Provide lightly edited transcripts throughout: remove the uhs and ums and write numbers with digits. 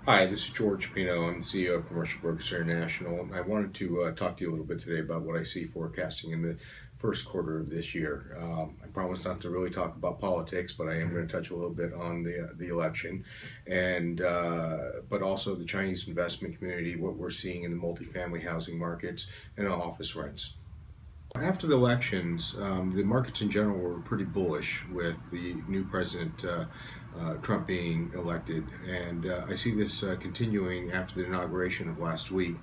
Hi, this is George Pino. I'm the CEO of Commercial Brokers International. I wanted to talk to you a little bit today about what I see forecasting in the first quarter of this year. I promise not to really talk about politics, but I am going to touch a little bit on the election, and but also the Chinese investment community, what we're seeing in the multifamily housing markets and office rents. After the elections, the markets in general were pretty bullish with the new president Trump being elected, and I see this continuing after the inauguration of last week,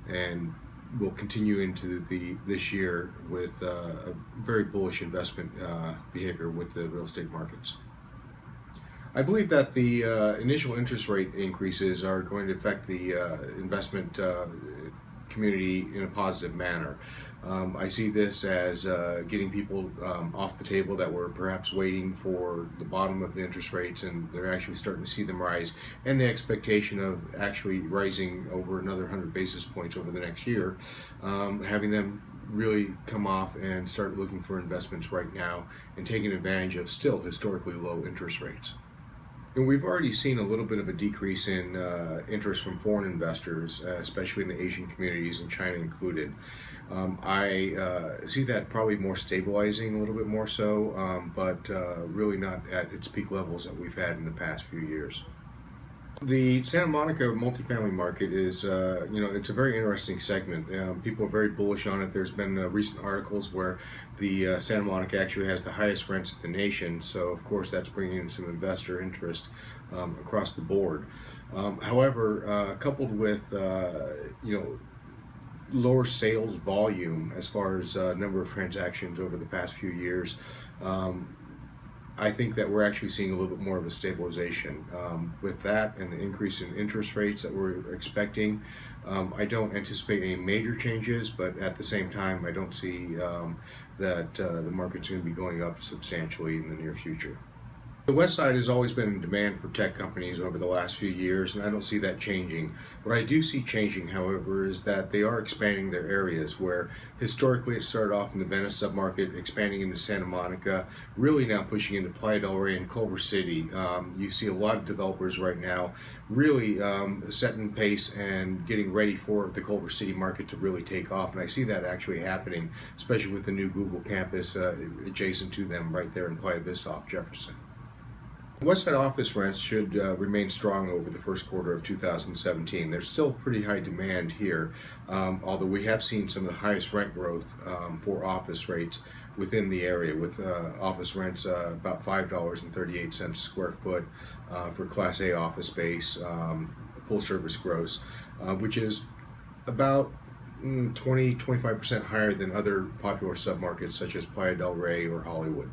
and will continue into this year with a very bullish investment behavior with the real estate markets. I believe that the initial interest rate increases are going to affect the investment community in a positive manner. I see this as getting people off the table that were perhaps waiting for the bottom of the interest rates, and they're actually starting to see them rise, and the expectation of actually rising over another 100 basis points over the next year, having them really come off and start looking for investments right now and taking advantage of still historically low interest rates. And we've already seen a little bit of a decrease in interest from foreign investors, especially in the Asian communities and China included. I see that probably more stabilizing a little bit more so, but really not at its peak levels that we've had in the past few years. The Santa Monica multifamily market is, it's a very interesting segment. People are very bullish on it. There's been recent articles where the Santa Monica actually has the highest rents in the nation. So, of course, that's bringing in some investor interest across the board. However, coupled with, lower sales volume as far as number of transactions over the past few years, I think that we're actually seeing a little bit more of a stabilization. With that and the increase in interest rates that we're expecting, I don't anticipate any major changes, but at the same time, I don't see that the market's going to be going up substantially in the near future. The Westside has always been in demand for tech companies over the last few years, and I don't see that changing. What I do see changing, however, is that they are expanding their areas, where historically it started off in the Venice submarket, expanding into Santa Monica, really now pushing into Playa del Rey and Culver City. You see a lot of developers right now really setting pace and getting ready for the Culver City market to really take off, and I see that actually happening, especially with the new Google campus adjacent to them right there in Playa Vista off Jefferson. Westside office rents should remain strong over the first quarter of 2017. There's still pretty high demand here, although we have seen some of the highest rent growth for office rates within the area, with office rents about $5.38 a square foot for Class A office space, full service gross, which is about 20-25% higher than other popular submarkets such as Playa del Rey or Hollywood.